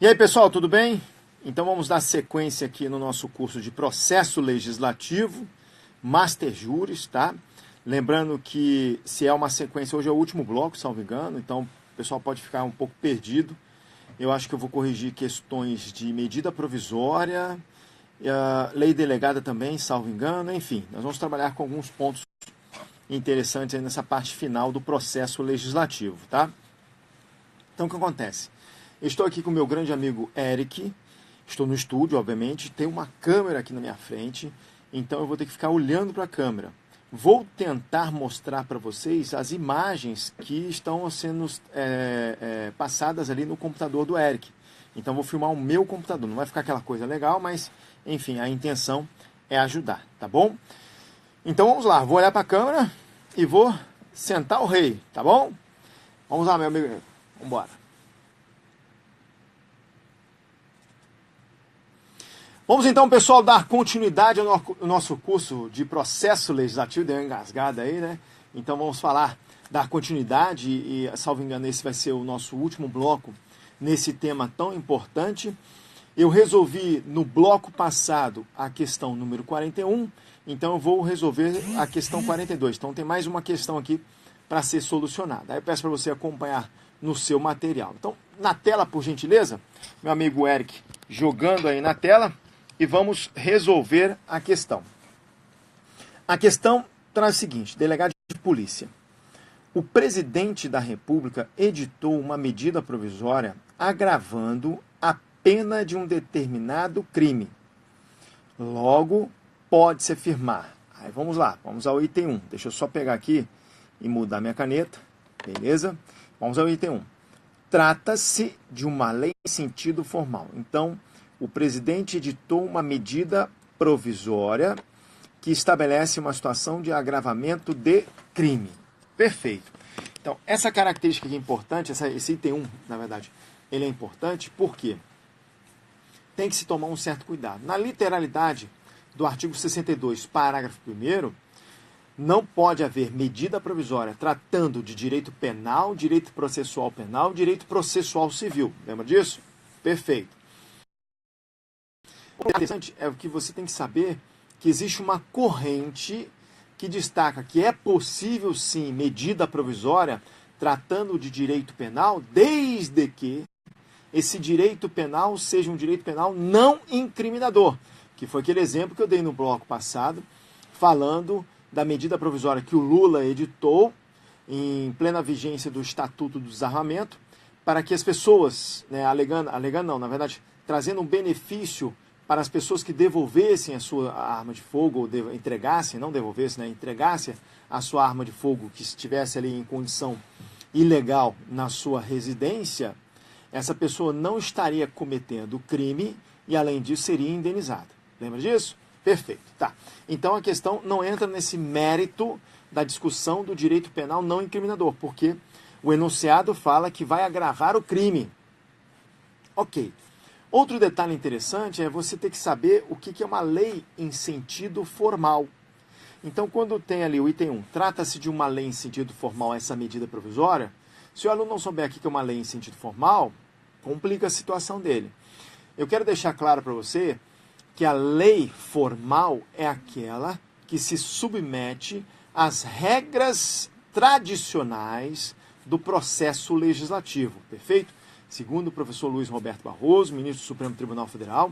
E aí, pessoal, tudo bem? Então vamos dar sequência aqui no nosso curso de Processo Legislativo, Master Juris, tá? Lembrando que se é uma sequência, hoje é o último bloco, salvo engano, então o pessoal pode ficar um pouco perdido. Eu acho que eu vou corrigir questões de medida provisória, lei delegada também, salvo engano, enfim. Nós vamos trabalhar com alguns pontos interessantes aí nessa parte final do processo legislativo, tá? Então o que acontece? Eu estou aqui com o meu grande amigo Eric, estou no estúdio, obviamente, tem uma câmera aqui na minha frente, então eu vou ter que ficar olhando para a câmera. Vou tentar mostrar para vocês as imagens que estão sendo passadas ali no computador do Eric. Então vou filmar o meu computador, não vai ficar aquela coisa legal, mas enfim, a intenção é ajudar, tá bom? Então vamos lá, vou olhar para a câmera e vou sentar o rei, tá bom? Vamos lá, meu amigo, vamos embora. Vamos então, pessoal, dar continuidade ao nosso curso de processo legislativo. Deu uma engasgada aí, né? Então vamos dar continuidade e, salvo engano, esse vai ser o nosso último bloco nesse tema tão importante. Eu resolvi no bloco passado a questão número 41, então eu vou resolver a questão 42. Então tem mais uma questão aqui para ser solucionada. Aí eu peço para você acompanhar no seu material. Então, na tela, por gentileza, meu amigo Eric jogando aí na tela. E vamos resolver a questão. A questão traz o seguinte: delegado de polícia. O presidente da República editou uma medida provisória agravando a pena de um determinado crime. Logo, pode-se afirmar. Aí vamos lá, vamos ao item 1. Deixa eu só pegar aqui e mudar minha caneta. Beleza? Vamos ao item 1. Trata-se de uma lei em sentido formal. Então, o presidente editou uma medida provisória que estabelece uma situação de agravamento de crime. Perfeito. Então, essa característica aqui é importante, esse item 1, na verdade, ele é importante porque tem que se tomar um certo cuidado. Na literalidade do artigo 62, parágrafo 1º, não pode haver medida provisória tratando de direito penal, direito processual penal, direito processual civil. Lembra disso? Perfeito. O interessante é que você tem que saber que existe uma corrente que destaca que é possível sim medida provisória tratando de direito penal, desde que esse direito penal seja um direito penal não incriminador, que foi aquele exemplo que eu dei no bloco passado, falando da medida provisória que o Lula editou em plena vigência do Estatuto do Desarmamento, para que as pessoas, trazendo um benefício para as pessoas que devolvessem a sua arma de fogo, ou entregassem, não devolvessem, né, entregassem a sua arma de fogo que estivesse ali em condição ilegal na sua residência, essa pessoa não estaria cometendo crime e, além disso, seria indenizada. Lembra disso? Perfeito. Tá. Então a questão não entra nesse mérito da discussão do direito penal não incriminador, porque o enunciado fala que vai agravar o crime. Ok. Outro detalhe interessante é você ter que saber o que é uma lei em sentido formal. Então, quando tem ali o item 1, trata-se de uma lei em sentido formal, essa medida provisória, se o aluno não souber o que é uma lei em sentido formal, complica a situação dele. Eu quero deixar claro para você que a lei formal é aquela que se submete às regras tradicionais do processo legislativo, perfeito? Segundo o professor Luiz Roberto Barroso, ministro do Supremo Tribunal Federal,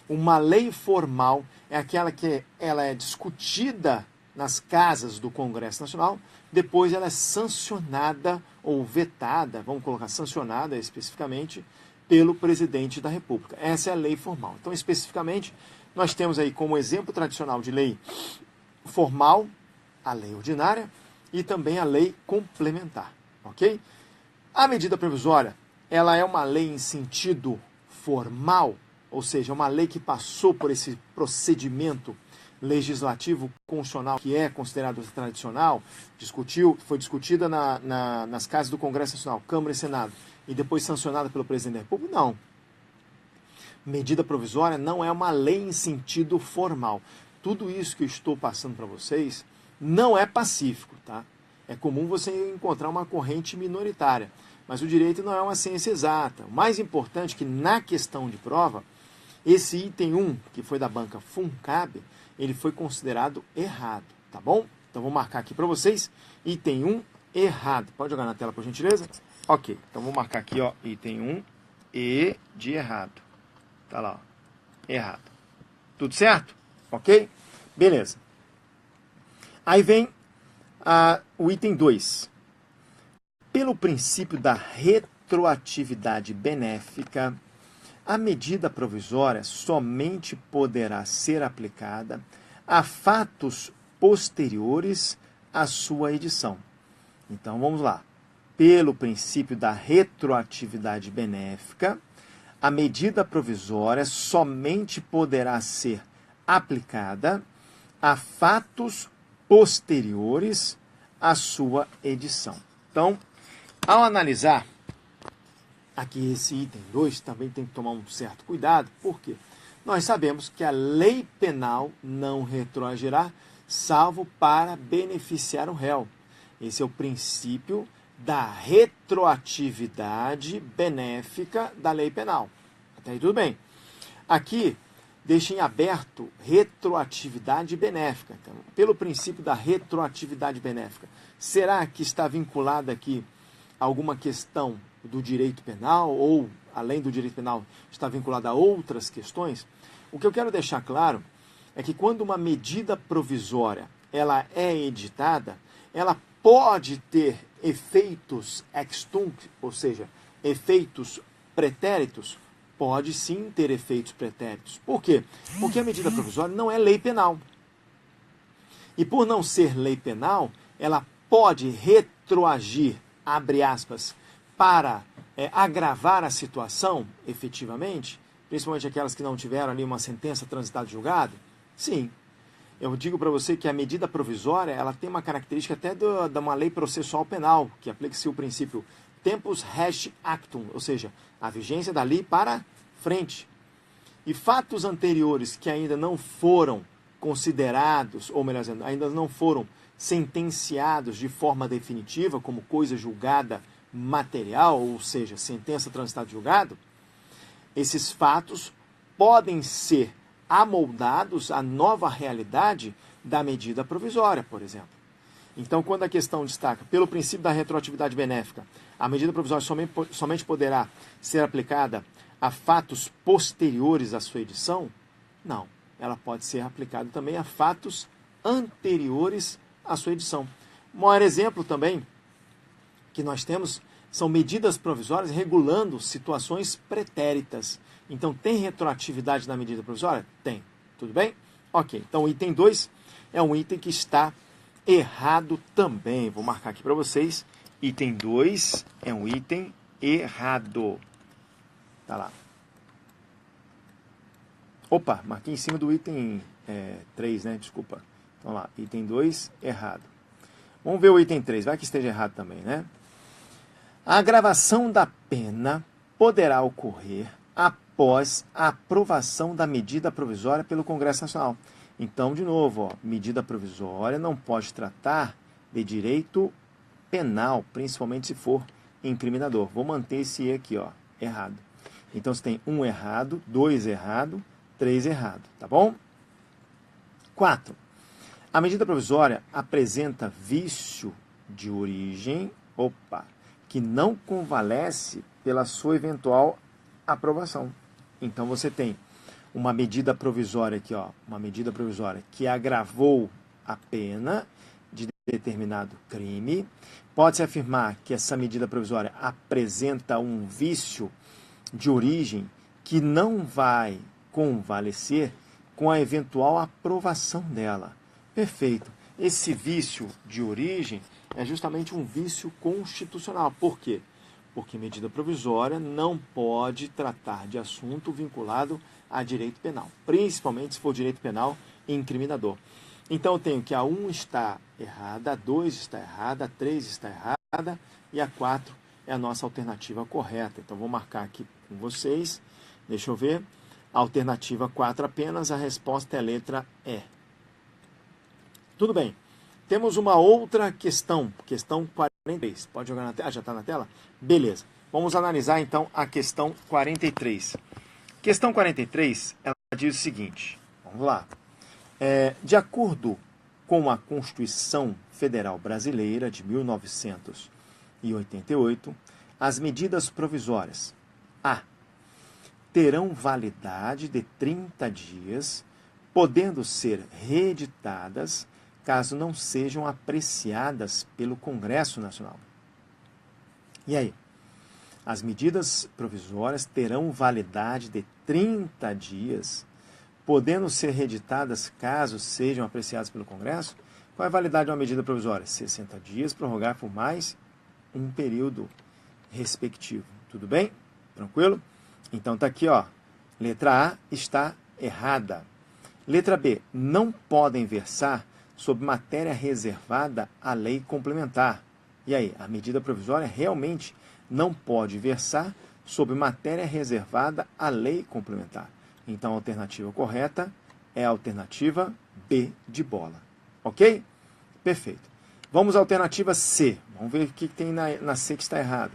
uma lei formal é aquela que ela é discutida nas casas do Congresso Nacional, depois ela é sancionada ou vetada, vamos colocar sancionada especificamente, pelo presidente da República. Essa é a lei formal. Então, especificamente, nós temos aí como exemplo tradicional de lei formal a lei ordinária e também a lei complementar, ok? A medida provisória, ela é uma lei em sentido formal, ou seja, uma lei que passou por esse procedimento legislativo constitucional que é considerado tradicional, foi discutida nas casas do Congresso Nacional, Câmara e Senado, e depois sancionada pelo presidente da República? Não. Medida provisória não é uma lei em sentido formal. Tudo isso que eu estou passando para vocês não é pacífico, tá? É comum você encontrar uma corrente minoritária. Mas o direito não é uma ciência exata. O mais importante é que na questão de prova, esse item 1, que foi da banca FUNCAB, ele foi considerado errado, tá bom? Então vou marcar aqui para vocês, item 1, errado. Pode jogar na tela, por gentileza? Ok, então vou marcar aqui, ó, item 1, E de errado. Tá lá, ó, errado. Tudo certo? Ok? Beleza. Aí vem o item 2. Pelo princípio da retroatividade benéfica, a medida provisória somente poderá ser aplicada a fatos posteriores à sua edição. Então, vamos lá. Pelo princípio da retroatividade benéfica, a medida provisória somente poderá ser aplicada a fatos posteriores à sua edição. Então, ao analisar aqui esse item 2, também tem que tomar um certo cuidado, porque nós sabemos que a lei penal não retroagirá, salvo para beneficiar o réu. Esse é o princípio da retroatividade benéfica da lei penal. Até aí tudo bem. Aqui, deixa em aberto retroatividade benéfica. Então, pelo princípio da retroatividade benéfica, será que está vinculada aqui alguma questão do direito penal ou, além do direito penal, está vinculada a outras questões? O que eu quero deixar claro é que quando uma medida provisória ela é editada, ela pode ter efeitos ex tunc, ou seja, efeitos pretéritos. Pode sim ter efeitos pretéritos. Por quê? Porque a medida provisória não é lei penal. E por não ser lei penal, ela pode retroagir, abre aspas, para agravar a situação, efetivamente, principalmente aquelas que não tiveram ali uma sentença transitada de julgado. Sim, eu digo para você que a medida provisória ela tem uma característica até de uma lei processual penal, que aplica-se o princípio tempus resti actum, ou seja, a vigência dali para frente. E fatos anteriores que ainda não foram considerados, ou melhor dizendo, ainda não foram sentenciados de forma definitiva, como coisa julgada material, ou seja, sentença transitada de julgado, esses fatos podem ser amoldados à nova realidade da medida provisória, por exemplo. Então, quando a questão destaca, pelo princípio da retroatividade benéfica, a medida provisória somente poderá ser aplicada a fatos posteriores à sua edição? Não. Ela pode ser aplicada também a fatos anteriores à sua edição. O maior exemplo também que nós temos são medidas provisórias regulando situações pretéritas. Então, tem retroatividade na medida provisória? Tem. Tudo bem? Ok. Então, o item 2 é um item que está errado também. Vou marcar aqui para vocês. Item 2 é um item errado. Tá lá. Opa, marquei em cima do item 3, né? Desculpa. Então lá, item 2, errado. Vamos ver o item 3, vai que esteja errado também, né? A agravação da pena poderá ocorrer após a aprovação da medida provisória pelo Congresso Nacional. Então, de novo, ó, medida provisória não pode tratar de direito penal, principalmente se for incriminador. Vou manter esse E aqui, ó, errado. Então, você tem 1 errado, 2 errado, 3 errado, tá bom? 4. A medida provisória apresenta vício de origem, que não convalesce pela sua eventual aprovação. Então, você tem uma medida provisória aqui, ó, uma medida provisória que agravou a pena de determinado crime. Pode-se afirmar que essa medida provisória apresenta um vício de origem que não vai convalescer com a eventual aprovação dela. Perfeito. Esse vício de origem é justamente um vício constitucional. Por quê? Porque medida provisória não pode tratar de assunto vinculado a direito penal, principalmente se for direito penal incriminador. Então eu tenho que a 1 está errada, a 2 está errada, a 3 está errada e a 4 é a nossa alternativa correta. Então vou marcar aqui com vocês. Deixa eu ver. A alternativa 4 apenas, a resposta é a letra E. Tudo bem. Temos uma outra questão, questão 40. 43. Pode jogar na tela? Já está na tela? Beleza. Vamos analisar então a questão 43. Questão 43, ela diz o seguinte, vamos lá. De acordo com a Constituição Federal Brasileira de 1988, as medidas provisórias A. terão validade de 30 dias, podendo ser reeditadas caso não sejam apreciadas pelo Congresso Nacional. E aí? As medidas provisórias terão validade de 30 dias, podendo ser reeditadas caso sejam apreciadas pelo Congresso. Qual é a validade de uma medida provisória? 60 dias, prorrogar por mais um período respectivo. Tudo bem? Tranquilo? Então tá aqui, ó. Letra A está errada. Letra B. Não podem versar sobre matéria reservada à lei complementar. E aí? A medida provisória realmente não pode versar sobre matéria reservada à lei complementar. Então, a alternativa correta é a alternativa B de bola. Ok? Perfeito. Vamos à alternativa C. Vamos ver o que tem na C que está errado.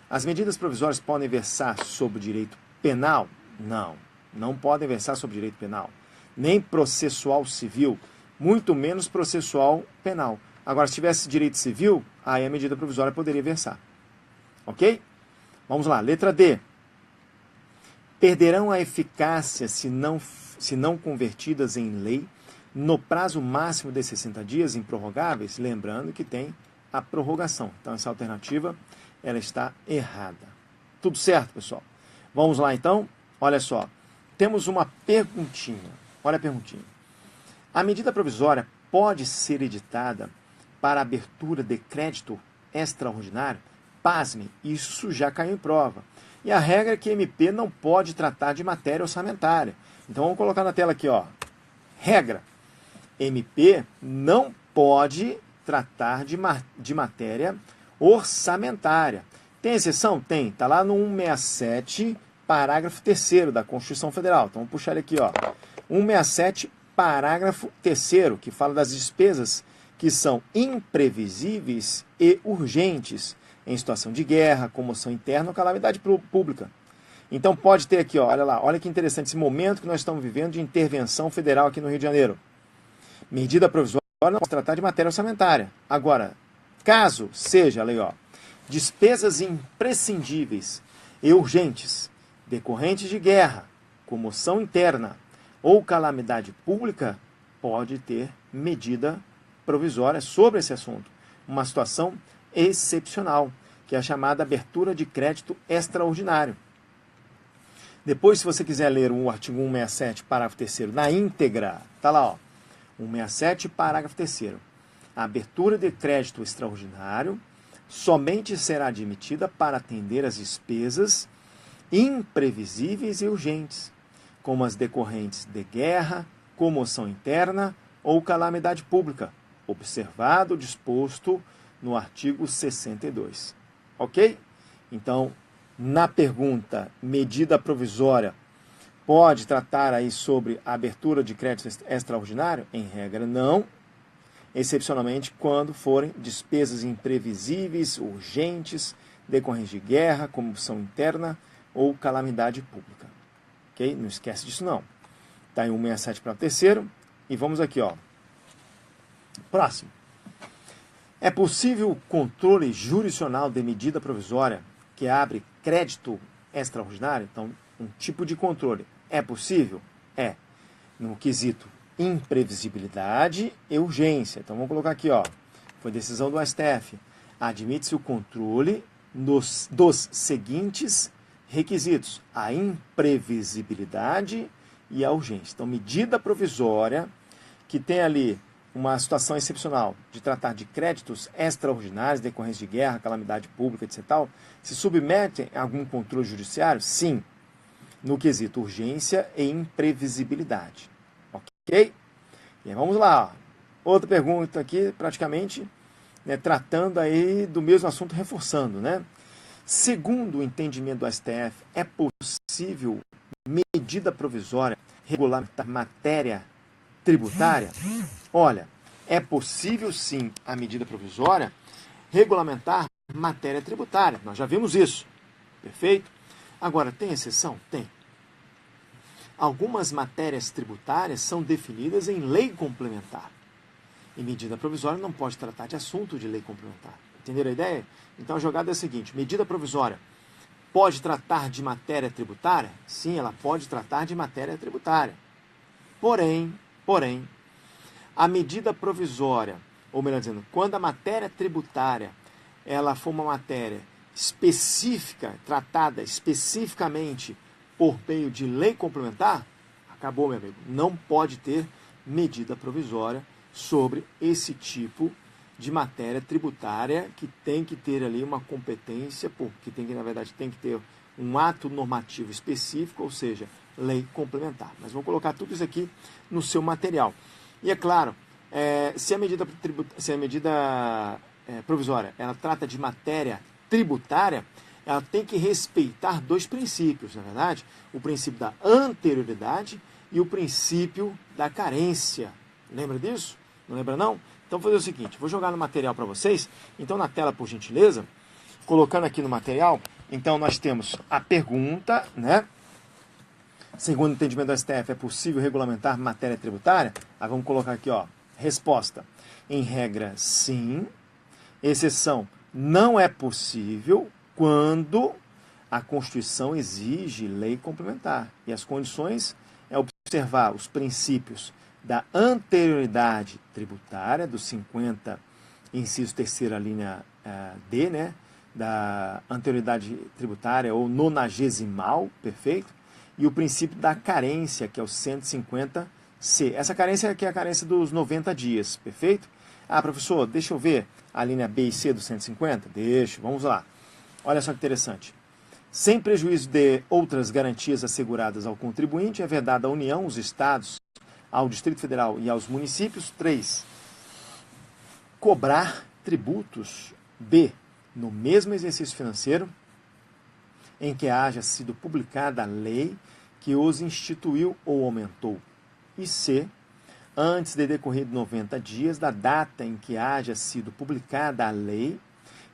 As medidas provisórias podem versar sobre o direito penal? Não. Não podem versar sobre o direito penal. Nem processual civil, muito menos processual penal. Agora, se tivesse direito civil, aí a medida provisória poderia versar. Ok? Vamos lá, letra D. Perderão a eficácia se não convertidas em lei no prazo máximo de 60 dias improrrogáveis, lembrando que tem a prorrogação. Então, essa alternativa ela está errada. Tudo certo, pessoal? Vamos lá, então? Olha só, temos uma perguntinha. Olha a perguntinha. A medida provisória pode ser editada para abertura de crédito extraordinário? Pasme, isso já caiu em prova. E a regra é que MP não pode tratar de matéria orçamentária. Então vamos colocar na tela aqui, ó. Regra. MP não pode tratar de matéria orçamentária. Tem exceção? Tem. Está lá no 167, parágrafo 3º da Constituição Federal. Então vamos puxar ele aqui, ó. 167, parágrafo 3º, que fala das despesas que são imprevisíveis e urgentes em situação de guerra, comoção interna ou calamidade pública. Então pode ter aqui, ó, olha lá, olha que interessante esse momento que nós estamos vivendo de intervenção federal aqui no Rio de Janeiro. Medida provisória não pode tratar de matéria orçamentária. Agora, caso seja, olha aí, ó, despesas imprescindíveis e urgentes, decorrentes de guerra, comoção interna ou calamidade pública, pode ter medida provisória sobre esse assunto. Uma situação excepcional, que é a chamada abertura de crédito extraordinário. Depois, se você quiser ler o artigo 167, parágrafo 3º, na íntegra, está lá, ó, 167, parágrafo 3º. A abertura de crédito extraordinário somente será admitida para atender às despesas imprevisíveis e urgentes, como as decorrentes de guerra, comoção interna ou calamidade pública, observado o disposto no artigo 62. Ok? Então, na pergunta, medida provisória pode tratar aí sobre a abertura de crédito extraordinário? Em regra, não. Excepcionalmente, quando forem despesas imprevisíveis, urgentes, decorrentes de guerra, comoção interna ou calamidade pública. Ok? Não esquece disso, não. Está em 167 para o 3º. E vamos aqui, ó. Próximo. É possível o controle jurisdicional de medida provisória que abre crédito extraordinário? Então, um tipo de controle. É possível? É. No quesito imprevisibilidade e urgência. Então, vamos colocar aqui, ó. Foi decisão do STF. Admite-se o controle dos seguintes requisitos: a imprevisibilidade e a urgência. Então, medida provisória que tem ali uma situação excepcional de tratar de créditos extraordinários decorrentes de guerra, calamidade pública, etc. Se submetem a algum controle judiciário? Sim, no quesito urgência e imprevisibilidade. Ok? E aí, vamos lá. Outra pergunta aqui, praticamente, né, tratando aí do mesmo assunto, reforçando, né? Segundo o entendimento do STF, é possível medida provisória regulamentar matéria tributária? Olha, é possível sim a medida provisória regulamentar matéria tributária. Nós já vimos isso. Perfeito? Agora, tem exceção? Tem. Algumas matérias tributárias são definidas em lei complementar. E medida provisória não pode tratar de assunto de lei complementar. Entenderam a ideia? Então a jogada é a seguinte: medida provisória pode tratar de matéria tributária? Sim, ela pode tratar de matéria tributária. Porém, a medida provisória, ou melhor dizendo, quando a matéria tributária ela for uma matéria específica, tratada especificamente por meio de lei complementar, acabou, meu amigo. Não pode ter medida provisória sobre esse tipo de matéria tributária, que tem que ter ali uma competência, porque tem que, na verdade, tem que ter um ato normativo específico, ou seja, lei complementar. Mas vou colocar tudo isso aqui no seu material. E é claro, se a medida provisória ela trata de matéria tributária, ela tem que respeitar dois princípios, na verdade, o princípio da anterioridade e o princípio da carência. Lembra disso? Não lembra não? Então vou fazer o seguinte, vou jogar no material para vocês, então na tela, por gentileza, colocando aqui no material, então nós temos a pergunta, né? Segundo o entendimento do STF, é possível regulamentar matéria tributária? Aí vamos colocar aqui, ó, resposta. Em regra, sim. Exceção, não é possível quando a Constituição exige lei complementar. E as condições é observar os princípios da anterioridade tributária, do 50, inciso 3ª, linha D, né? Da anterioridade tributária ou nonagesimal, perfeito? E o princípio da carência, que é o 150C. Essa carência aqui é a carência dos 90 dias, perfeito? Ah, professor, deixa eu ver a linha B e C do 150? Deixa, vamos lá. Olha só que interessante. Sem prejuízo de outras garantias asseguradas ao contribuinte, é vedada à União, os Estados, ao Distrito Federal e aos municípios. 3. Cobrar tributos. B. No mesmo exercício financeiro em que haja sido publicada a lei que os instituiu ou aumentou. E C. Antes de decorrido 90 dias da data em que haja sido publicada a lei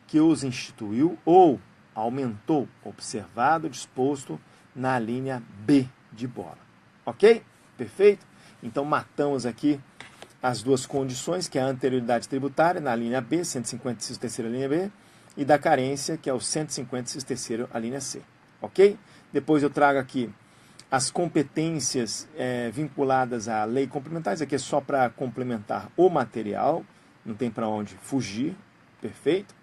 que os instituiu ou aumentou, observado o disposto na linha B de bola. Ok? Perfeito? Então matamos aqui as duas condições, que é a anterioridade tributária na linha B, 150, inciso 3ª, linha B, e da carência, que é o 150, inciso 3º, a linha C. Ok? Depois eu trago aqui as competências vinculadas à lei complementar. Isso aqui é só para complementar o material, não tem para onde fugir, perfeito?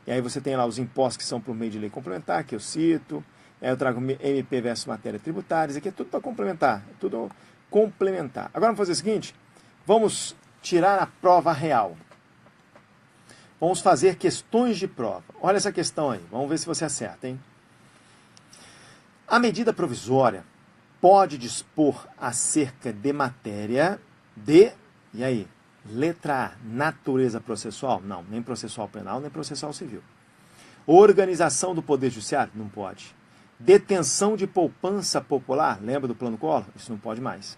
E aí você tem lá os impostos que são por meio de lei complementar, que eu cito. Aí eu trago MP versus matéria tributária. Isso aqui é tudo para complementar, é tudo complementar. Agora vamos fazer o seguinte, vamos tirar a prova real. Vamos fazer questões de prova. Olha essa questão aí, vamos ver se você acerta, hein? A medida provisória pode dispor acerca de matéria de, e aí, letra A, natureza processual? Não, nem processual penal, nem processual civil. Organização do Poder Judiciário? Não pode. Detenção de poupança popular? Lembra do Plano Collor? Isso não pode mais.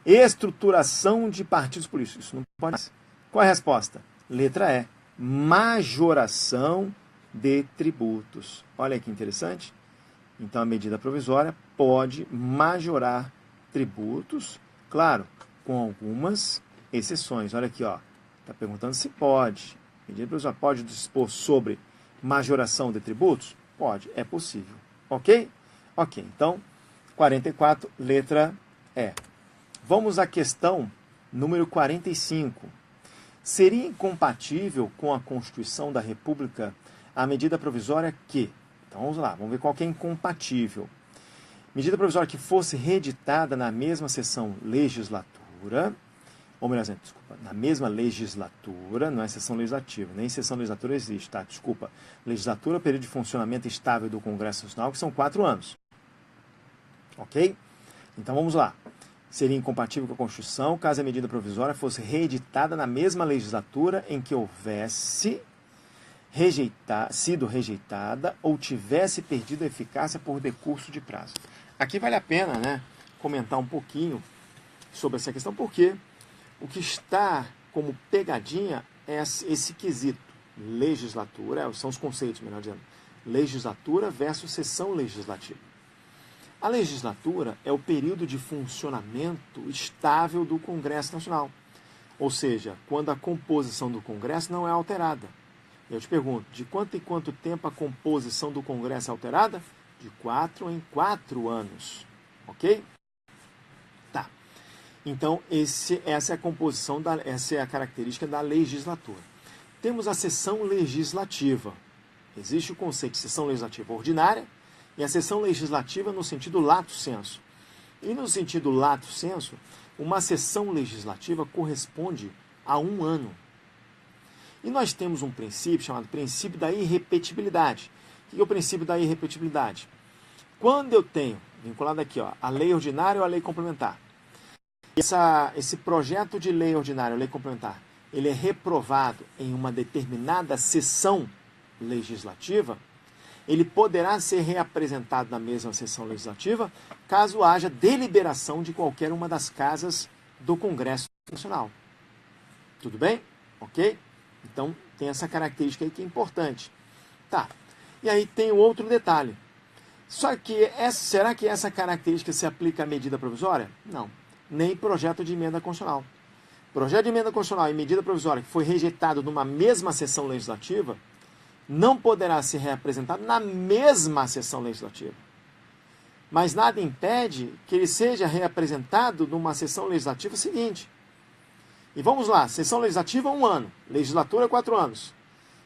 Estruturação de partidos políticos? Isso não pode mais. Qual é a resposta? Letra E, majoração de tributos. Olha que interessante. Então, a medida provisória pode majorar tributos, claro, com algumas exceções. Olha aqui, ó, está perguntando se pode. A medida provisória pode dispor sobre majoração de tributos? Pode, é possível. Ok? Ok, então, 44, letra E. Vamos à questão número 45. Seria incompatível com a Constituição da República a medida provisória que... Então vamos lá, vamos ver qual que é incompatível. Medida provisória que fosse reeditada na mesma sessão legislatura, ou melhor, desculpa, na mesma legislatura, não é sessão legislativa, nem sessão legislatura existe, tá? Desculpa. Legislatura, período de funcionamento estável do Congresso Nacional, que são 4 anos. Ok? Então vamos lá. Seria incompatível com a Constituição caso a medida provisória fosse reeditada na mesma legislatura em que houvesse sido rejeitada ou tivesse perdido a eficácia por decurso de prazo. Aqui vale a pena, né, comentar um pouquinho sobre essa questão, porque o que está como pegadinha é esse quesito. legislatura, são os conceitos, melhor dizendo, legislatura versus sessão legislativa. A legislatura é o período de funcionamento estável do Congresso Nacional, ou seja, quando a composição do Congresso não é alterada. Eu te pergunto, de quanto em quanto tempo a composição do Congresso é alterada? De 4 em 4 anos, ok? Tá. Então, essa é a composição, essa é a característica da legislatura. Temos a sessão legislativa. Existe o conceito de sessão legislativa ordinária e a sessão legislativa no sentido lato sensu. E no sentido lato sensu, uma sessão legislativa corresponde a 1 ano. E nós temos um princípio chamado princípio da irrepetibilidade. O que é o princípio da irrepetibilidade? Quando eu tenho, vinculado aqui, ó, a lei ordinária ou a lei complementar, esse projeto de lei ordinária ou lei complementar, ele é reprovado em uma determinada sessão legislativa, ele poderá ser reapresentado na mesma sessão legislativa caso haja deliberação de qualquer uma das casas do Congresso Nacional. Tudo bem? Ok? Então, tem essa característica aí que é importante. Tá. E aí tem um outro detalhe. Só que, será que essa característica se aplica à medida provisória? Não. Nem projeto de emenda constitucional. Projeto de emenda constitucional e medida provisória que foi rejeitado numa mesma sessão legislativa, não poderá ser reapresentado na mesma sessão legislativa. Mas nada impede que ele seja reapresentado numa sessão legislativa seguinte. E vamos lá, sessão legislativa 1 ano, legislatura 4 anos.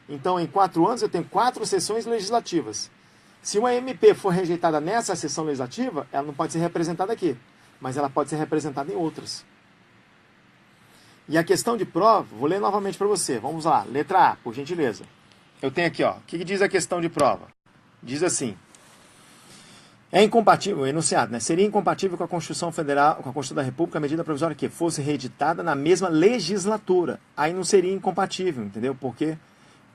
Então, em 4 anos eu tenho 4 sessões legislativas. Se uma MP for rejeitada nessa sessão legislativa, ela não pode ser representada aqui, mas ela pode ser representada em outras. E a questão de prova, vou ler novamente para você. Vamos lá, letra A, por gentileza. Eu tenho aqui, ó, o que diz a questão de prova? Diz assim: é incompatível, o enunciado, né? Seria incompatível com a Constituição Federal, com a Constituição da República, a medida provisória que fosse reeditada na mesma legislatura. Aí não seria incompatível, entendeu? Porque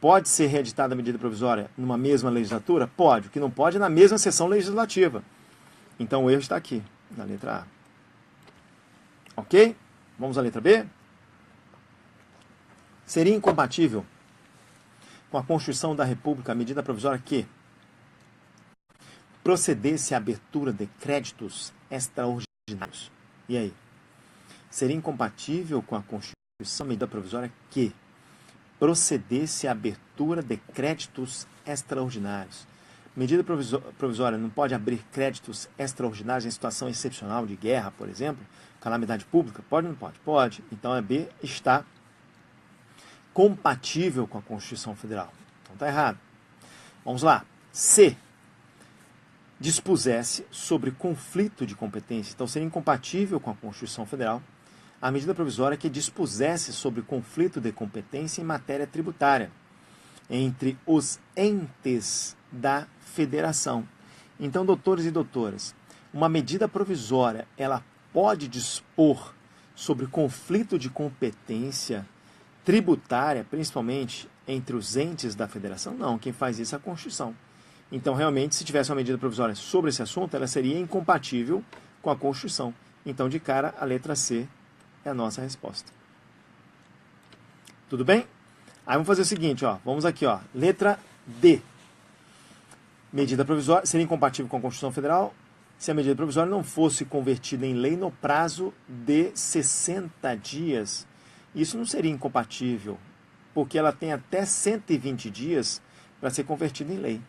pode ser reeditada a medida provisória numa mesma legislatura? Pode. O que não pode é na mesma sessão legislativa. Então o erro está aqui, na letra A. Ok? Vamos à letra B? Seria incompatível com a Constituição da República a medida provisória que procedesse à abertura de créditos extraordinários. E aí? Seria incompatível com a Constituição a medida provisória que procedesse à abertura de créditos extraordinários. Medida provisória não pode abrir créditos extraordinários em situação excepcional de guerra, por exemplo, calamidade pública? Pode ou não pode? Pode. Então a B está compatível com a Constituição Federal. Então está errado. Vamos lá. C. Dispusesse sobre conflito de competência. Então seria incompatível com a Constituição Federal a medida provisória que dispusesse sobre conflito de competência em matéria tributária entre os entes da federação. Então, doutores e doutoras, uma medida provisória, ela pode dispor sobre conflito de competência tributária, principalmente entre os entes da federação? Não, quem faz isso é a Constituição. Então, realmente, se tivesse uma medida provisória sobre esse assunto, ela seria incompatível com a Constituição. Então, de cara, a letra C é a nossa resposta. Tudo bem? Aí vamos fazer o seguinte, ó. Vamos aqui, ó. Letra D. Medida provisória seria incompatível com a Constituição Federal se a medida provisória não fosse convertida em lei no prazo de 60 dias. Isso não seria incompatível, porque ela tem até 120 dias para ser convertida em lei.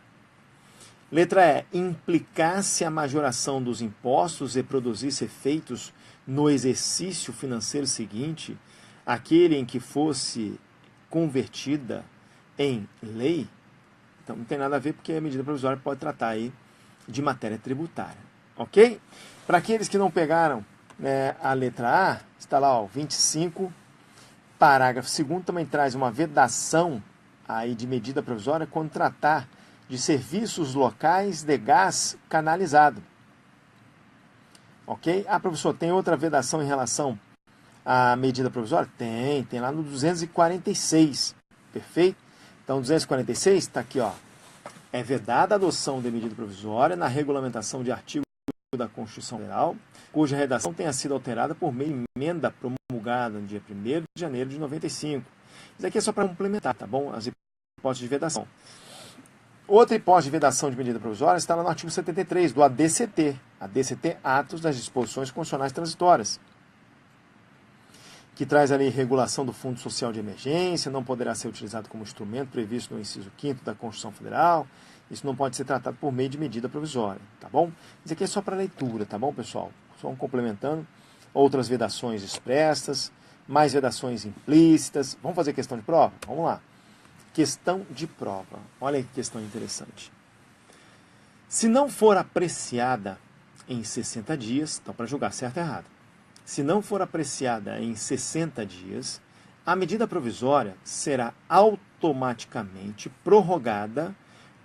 Letra E. Implicasse a majoração dos impostos e produzisse efeitos no exercício financeiro seguinte, aquele em que fosse convertida em lei. Então não tem nada a ver, porque a medida provisória pode tratar aí de matéria tributária. Ok? Para aqueles que não pegaram, né, a letra A, está lá, ó, 25, parágrafo 2º, também traz uma vedação aí de medida provisória quando tratar de serviços locais de gás canalizado. Ok? Ah, professor, tem outra vedação em relação à medida provisória? Tem lá no 246. Perfeito? Então, 246 está aqui, ó. É vedada a adoção de medida provisória na regulamentação de artigo da Constituição Federal, cuja redação tenha sido alterada por meio de emenda promulgada no dia 1º de janeiro de 95. Isso aqui é só para complementar, tá bom? As hipótese de vedação. Outra hipótese de vedação de medida provisória está no artigo 73 do ADCT. ADCT, Atos das Disposições Constitucionais Transitórias, que traz ali regulação do Fundo Social de Emergência, não poderá ser utilizado como instrumento previsto no inciso 5º da Constituição Federal. Isso não pode ser tratado por meio de medida provisória, tá bom? Isso aqui é só para leitura, tá bom, pessoal? Só complementando. Outras vedações expressas, mais vedações implícitas. Vamos fazer questão de prova? Vamos lá. Questão de prova. Olha que questão interessante. Se não for apreciada em 60 dias, então para julgar certo ou errado, se não for apreciada em 60 dias, a medida provisória será automaticamente prorrogada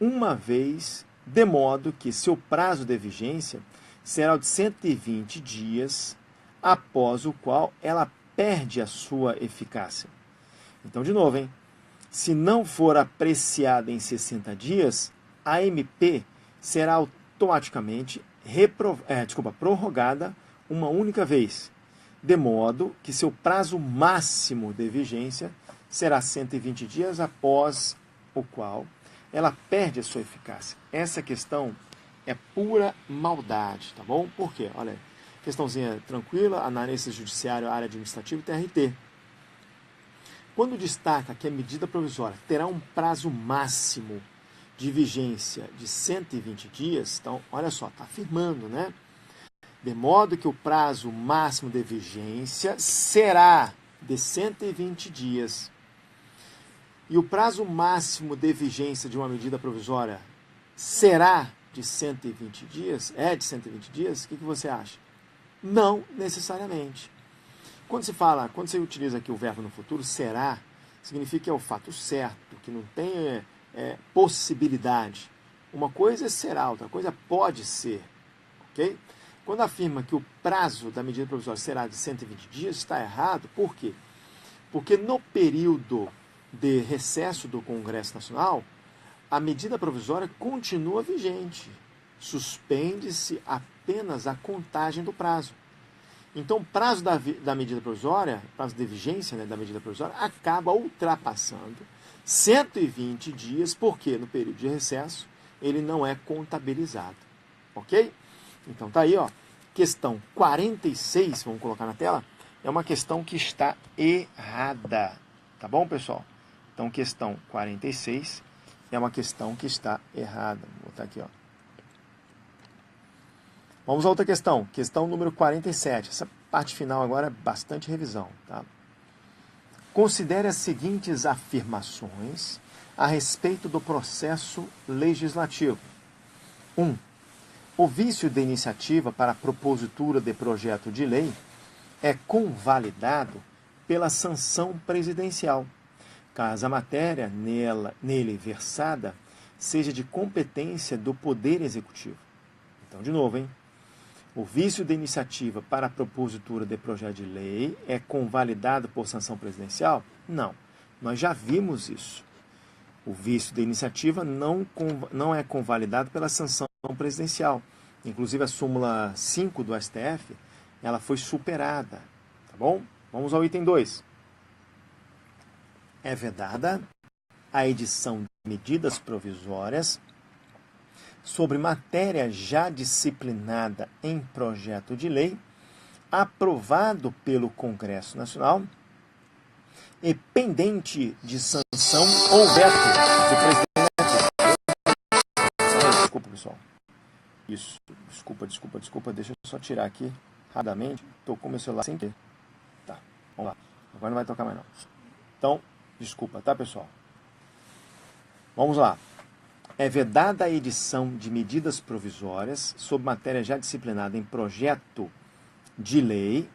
uma vez, de modo que seu prazo de vigência será o de 120 dias, após o qual ela perde a sua eficácia. Então, de novo, hein? Se não for apreciada em 60 dias, a MP será automaticamente prorrogada uma única vez, de modo que seu prazo máximo de vigência será 120 dias, após o qual ela perde a sua eficácia. Essa questão é pura maldade, tá bom? Por quê? Olha aí, questãozinha tranquila, análise judiciário, área administrativa e TRT. Quando destaca que a medida provisória terá um prazo máximo de vigência de 120 dias, então, olha só, está afirmando, né? De modo que o prazo máximo de vigência será de 120 dias. E o prazo máximo de vigência de uma medida provisória será de 120 dias? É de 120 dias? O que você acha? Não necessariamente. Quando você utiliza aqui o verbo no futuro, será, significa que é o fato certo, que não tem possibilidade. Uma coisa é será, outra coisa pode ser. Ok? Quando afirma que o prazo da medida provisória será de 120 dias, está errado. Por quê? Porque no período de recesso do Congresso Nacional, a medida provisória continua vigente. Suspende-se apenas a contagem do prazo. Então, o prazo da medida provisória, prazo de vigência, né, da medida provisória, acaba ultrapassando 120 dias, porque no período de recesso ele não é contabilizado. Ok? Então, tá aí, ó. Questão 46, vamos colocar na tela, é uma questão que está errada. Tá bom, pessoal? Então, questão 46 é uma questão que está errada. Vou botar aqui, ó. Vamos a outra questão, questão número 47. Essa parte final agora é bastante revisão. Tá? Considere as seguintes afirmações a respeito do processo legislativo. 1. O vício de iniciativa para a propositura de projeto de lei é convalidado pela sanção presidencial, caso a matéria nele versada seja de competência do Poder Executivo. Então, de novo, hein? O vício de iniciativa para a propositura de projeto de lei é convalidado por sanção presidencial? Não. Nós já vimos isso. O vício de iniciativa não é convalidado pela sanção presidencial. Inclusive, a súmula 5 do STF, ela foi superada. Tá bom? Vamos ao item 2. É vedada a edição de medidas provisórias sobre matéria já disciplinada em projeto de lei, aprovado pelo Congresso Nacional e pendente de sanção ou veto do presidente. Desculpa, pessoal. Isso, desculpa, deixa eu só tirar aqui rapidamente. Estou com meu celular sem ter. Tá, vamos lá. Agora não vai tocar mais não. Então, desculpa, tá, pessoal? Vamos lá. É vedada a edição de medidas provisórias sob matéria já disciplinada em projeto de lei,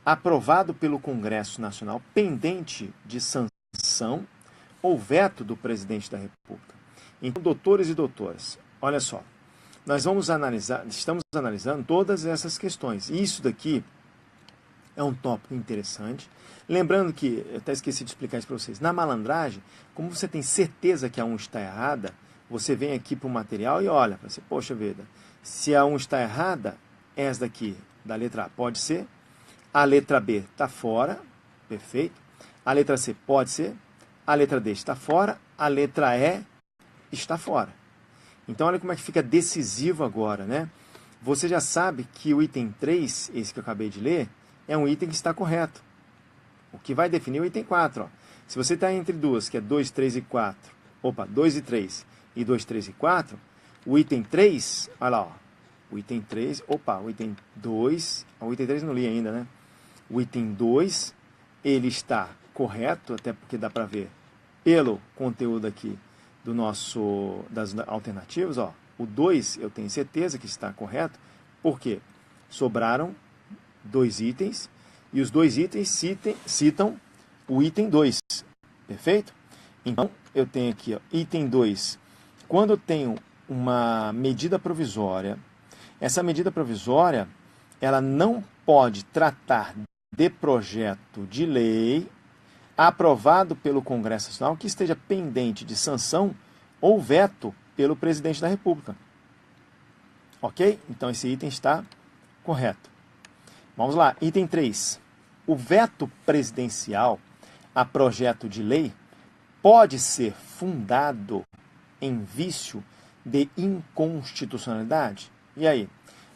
aprovado pelo Congresso Nacional, pendente de sanção ou veto do presidente da República. Então, doutores e doutoras, olha só, estamos analisando todas essas questões. Isso daqui é um tópico interessante. Lembrando que, eu até esqueci de explicar isso para vocês, na malandragem, como você tem certeza que a 1 está errada, você vem aqui para o material e olha, para você, poxa vida, se a 1 está errada, essa daqui da letra A pode ser, a letra B está fora, perfeito, a letra C pode ser, a letra D está fora, a letra E está fora. Então, olha como é que fica decisivo agora, né? Você já sabe que o item 3, esse que eu acabei de ler, é um item que está correto. O que vai definir o item 4. Ó. Se você está entre duas, que é 2, 3 e 4, 2 e 3 e 2, 3 e 4, o item 3, olha lá, ó, o item 3, o item 2, o item 3 não li ainda, né? O item 2, ele está correto, até porque dá para ver pelo conteúdo aqui das alternativas, ó. O 2 eu tenho certeza que está correto, porque sobraram 2 itens, e os 2 itens citam o item 2, perfeito? Então, eu tenho aqui, ó, item 2, quando eu tenho uma medida provisória, essa medida provisória, ela não pode tratar de projeto de lei aprovado pelo Congresso Nacional que esteja pendente de sanção ou veto pelo presidente da República. Ok? Então, esse item está correto. Vamos lá, item 3. O veto presidencial a projeto de lei pode ser fundado em vício de inconstitucionalidade? E aí?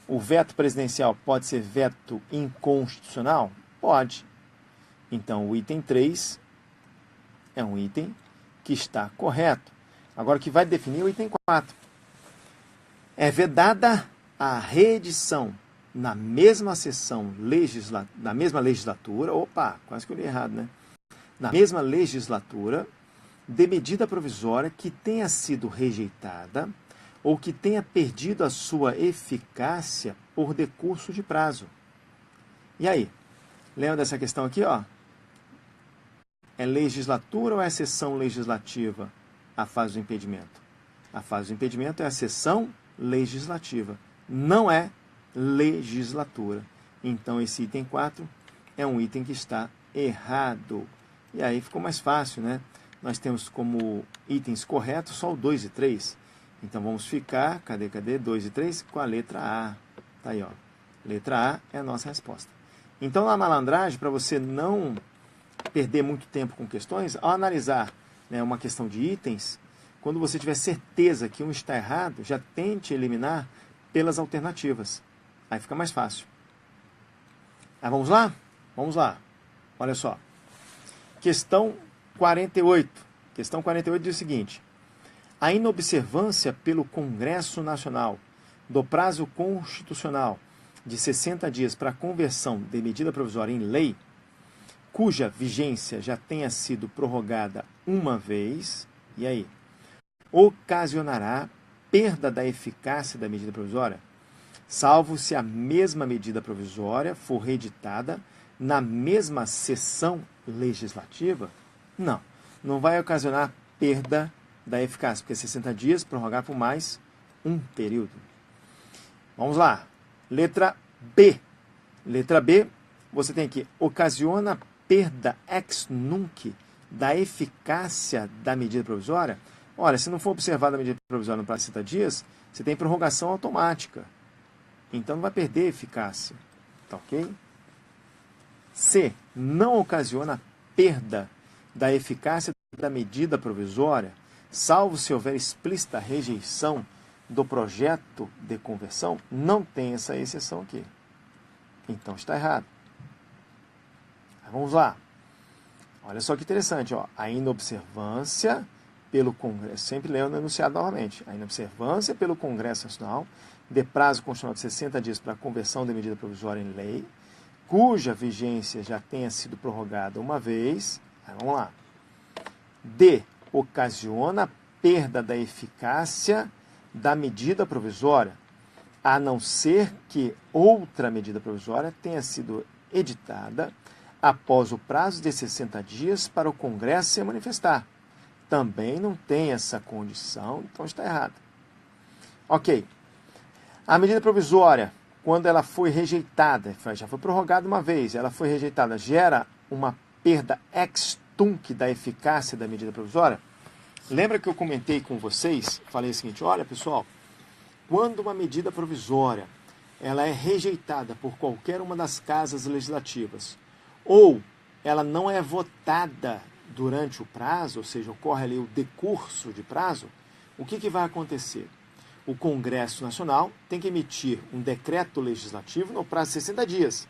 O veto presidencial pode ser veto inconstitucional? Pode. Então, o item 3 é um item que está correto. Agora, o que vai definir o item 4? É vedada a reedição na mesma sessão na mesma legislatura, quase que eu li errado, né? Na mesma legislatura, de medida provisória que tenha sido rejeitada ou que tenha perdido a sua eficácia por decurso de prazo. E aí? Lembra dessa questão aqui, ó? É legislatura ou é sessão legislativa a fase do impedimento? A fase do impedimento é a sessão legislativa, não é legislatura. Então, esse item 4 é um item que está errado. E aí ficou mais fácil, né? Nós temos como itens corretos só o 2 e 3. Então, vamos ficar, cadê 2 e 3? Com a letra A. Tá aí, ó. Letra A é a nossa resposta. Então, na malandragem, para você não perder muito tempo com questões, ao analisar, né, uma questão de itens, quando você tiver certeza que um está errado, já tente eliminar pelas alternativas. Aí fica mais fácil. Vamos lá? Vamos lá. Olha só. Questão 48. Questão 48 diz o seguinte: a inobservância pelo Congresso Nacional do prazo constitucional de 60 dias para a conversão de medida provisória em lei, cuja vigência já tenha sido prorrogada uma vez, e aí, ocasionará perda da eficácia da medida provisória, salvo se a mesma medida provisória for reeditada na mesma sessão legislativa? Não, não vai ocasionar perda da eficácia, porque 60 dias prorrogar por mais um período. Vamos lá. Letra B. Letra B, você tem aqui, ocasiona perda ex nunc da eficácia da medida provisória. Olha, se não for observada a medida provisória no prazo de 60 dias, você tem prorrogação automática. Então, não vai perder eficácia. Tá ok? C. Não ocasiona perda da eficácia da medida provisória, salvo se houver explícita rejeição do projeto de conversão. Não tem essa exceção aqui. Então, está errado. Vamos lá. Olha só que interessante, ó. A inobservância pelo Congresso, sempre lendo o enunciado novamente, a inobservância pelo Congresso Nacional de prazo constitucional de 60 dias para a conversão de medida provisória em lei, cuja vigência já tenha sido prorrogada uma vez. Vamos lá. D. Ocasiona perda da eficácia da medida provisória, a não ser que outra medida provisória tenha sido editada após o prazo de 60 dias para o Congresso se manifestar. Também não tem essa condição, então está errado. Ok. A medida provisória, quando ela foi rejeitada, já foi prorrogada uma vez, ela foi rejeitada, gera uma perda ex tunc da eficácia da medida provisória? Lembra que eu comentei com vocês, falei o seguinte, olha pessoal, quando uma medida provisória ela é rejeitada por qualquer uma das casas legislativas, ou ela não é votada durante o prazo, ou seja, ocorre ali o decurso de prazo, o que vai acontecer? O Congresso Nacional tem que emitir um decreto legislativo no prazo de 60 dias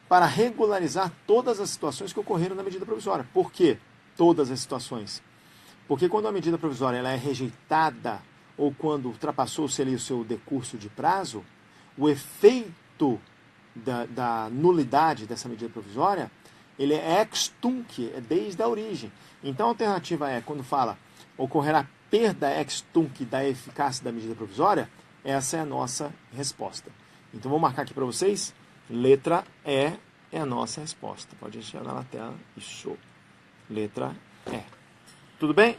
para regularizar todas as situações que ocorreram na medida provisória. Por quê? Todas as situações. Porque quando a medida provisória ela é rejeitada ou quando ultrapassou-se ali o seu decurso de prazo, o efeito da nulidade dessa medida provisória, ele é ex tunc, é desde a origem. Então a alternativa é, quando fala ocorrerá perda ex tunc da eficácia da medida provisória, essa é a nossa resposta. Então vou marcar aqui para vocês, letra E é a nossa resposta. Pode deixar na tela, isso. Letra E. Tudo bem?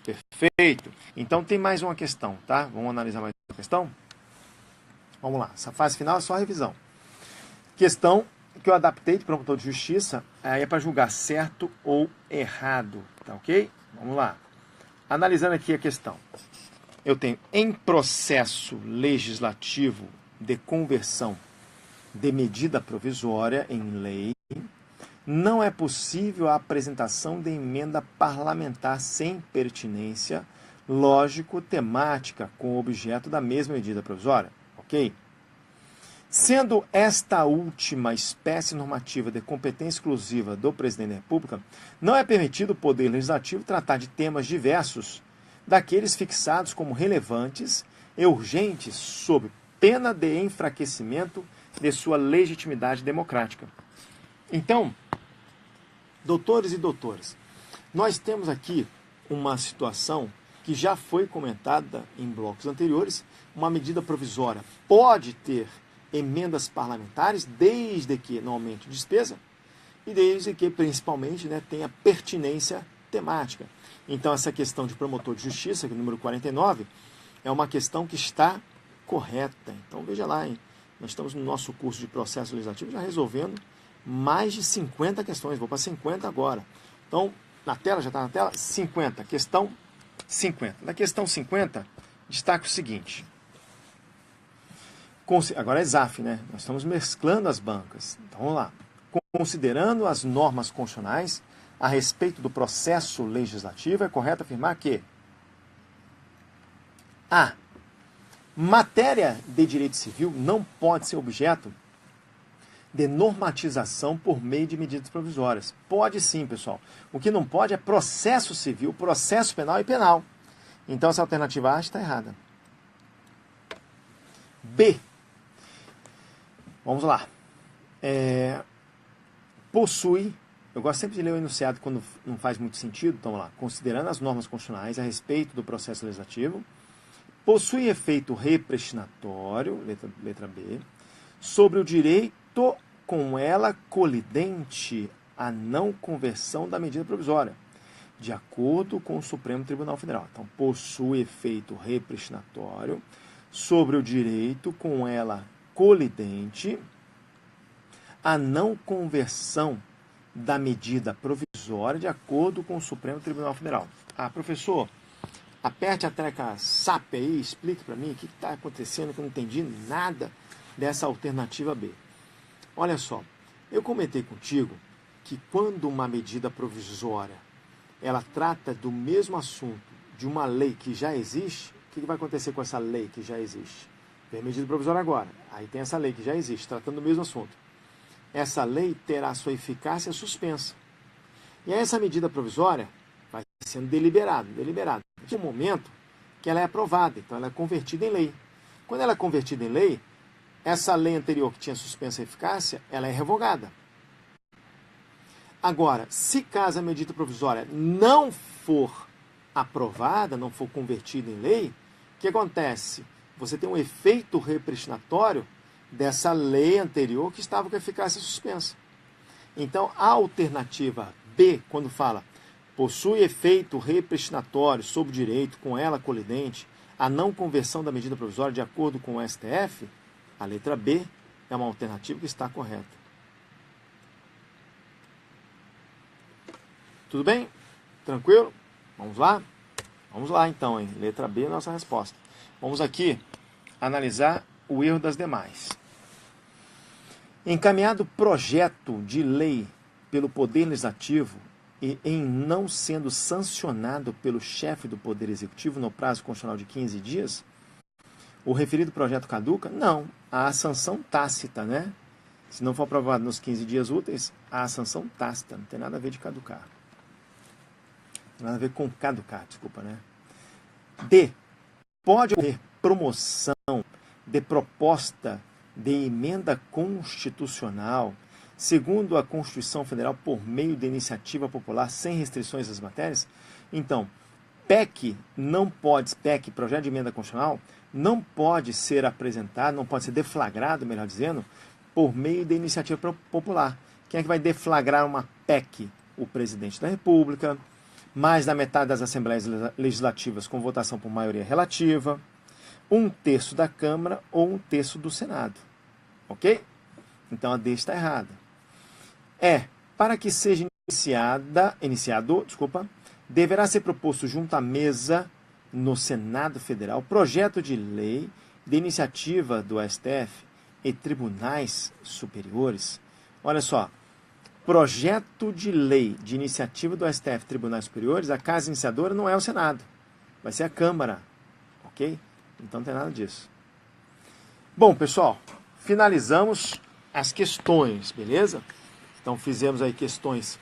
Perfeito. Então tem mais uma questão, tá? Vamos analisar mais uma questão? Vamos lá, essa fase final é só a revisão. Questão que eu adaptei de promotor de justiça, aí é para julgar certo ou errado, tá ok? Vamos lá. Analisando aqui a questão. Eu tenho em processo legislativo de conversão de medida provisória em lei, não é possível a apresentação de emenda parlamentar sem pertinência lógico-temática com o objeto da mesma medida provisória, ok? Sendo esta última espécie normativa de competência exclusiva do Presidente da República, não é permitido o Poder Legislativo tratar de temas diversos daqueles fixados como relevantes e urgentes sob pena de enfraquecimento de sua legitimidade democrática. Então, doutores e doutoras, nós temos aqui uma situação que já foi comentada em blocos anteriores. Uma medida provisória pode ter emendas parlamentares, desde que não aumente despesa e desde que, principalmente, tenha pertinência temática. Então, essa questão de promotor de justiça, que é o número 49, é uma questão que está correta. Então, veja lá, hein? Nós estamos no nosso curso de processo legislativo já resolvendo mais de 50 questões. Vou para 50 agora. Então, na tela, já está na tela? 50. Questão 50. Na questão 50, destaca o seguinte. Agora é ZAF, né? Nós estamos mesclando as bancas. Então, vamos lá. Considerando as normas constitucionais a respeito do processo legislativo, é correto afirmar que a matéria de direito civil não pode ser objeto de normatização por meio de medidas provisórias. Pode sim, pessoal. O que não pode é processo civil, processo penal e penal. Então, essa alternativa A está errada. B. Vamos lá. Possui, eu gosto sempre de ler o enunciado quando não faz muito sentido, então vamos lá. Considerando as normas constitucionais a respeito do processo legislativo, possui efeito repristinatório, letra B, sobre o direito com ela colidente à não conversão da medida provisória, de acordo com o Supremo Tribunal Federal. Então, possui efeito repristinatório sobre o direito com ela colidente à não conversão da medida provisória de acordo com o Supremo Tribunal Federal. Ah, professor, aperte a tecla SAP aí, explique para mim o que está acontecendo, que eu não entendi nada dessa alternativa B. Olha só, eu comentei contigo que quando uma medida provisória ela trata do mesmo assunto de uma lei que já existe, o que vai acontecer com essa lei que já existe? Vem a medida provisória agora, aí tem essa lei que já existe, tratando do mesmo assunto. Essa lei terá sua eficácia suspensa. E aí essa medida provisória vai sendo deliberada. No momento que ela é aprovada, então ela é convertida em lei. Quando ela é convertida em lei, essa lei anterior que tinha suspensa a eficácia, ela é revogada. Agora, se caso a medida provisória não for aprovada, não for convertida em lei, o que acontece? Você tem um efeito repristinatório dessa lei anterior que estava com eficácia suspensa. Então, a alternativa B, quando fala possui efeito repristinatório sobre o direito com ela colidente à não conversão da medida provisória de acordo com o STF, a letra B é uma alternativa que está correta. Tudo bem? Tranquilo? Vamos lá? Vamos lá então, hein? Letra B é a nossa resposta. Vamos aqui analisar o erro das demais. Encaminhado projeto de lei pelo Poder Legislativo e em não sendo sancionado pelo chefe do Poder Executivo no prazo constitucional de 15 dias, o referido projeto caduca? Não, há a sanção tácita, né? Se não for aprovado nos 15 dias úteis, há a sanção tácita, não tem nada a ver de caducar. Não tem nada a ver com caducar, desculpa, né? D. Pode ocorrer promoção de proposta de emenda constitucional, segundo a Constituição Federal, por meio de iniciativa popular, sem restrições às matérias? Então, PEC, projeto de emenda constitucional, não pode ser apresentado, não pode ser deflagrado, melhor dizendo, por meio de iniciativa popular. Quem é que vai deflagrar uma PEC? O presidente da República, mais da metade das assembleias legislativas com votação por maioria relativa, 1/3 da Câmara ou 1/3 do Senado. Ok? Então a D está errada. Para que seja iniciado, deverá ser proposto junto à mesa no Senado Federal projeto de lei de iniciativa do STF e tribunais superiores. Olha só, projeto de lei de iniciativa do STF e tribunais superiores, a casa iniciadora não é o Senado, vai ser a Câmara, ok? Então não tem nada disso. Bom, pessoal, finalizamos as questões, beleza? Então fizemos aí questões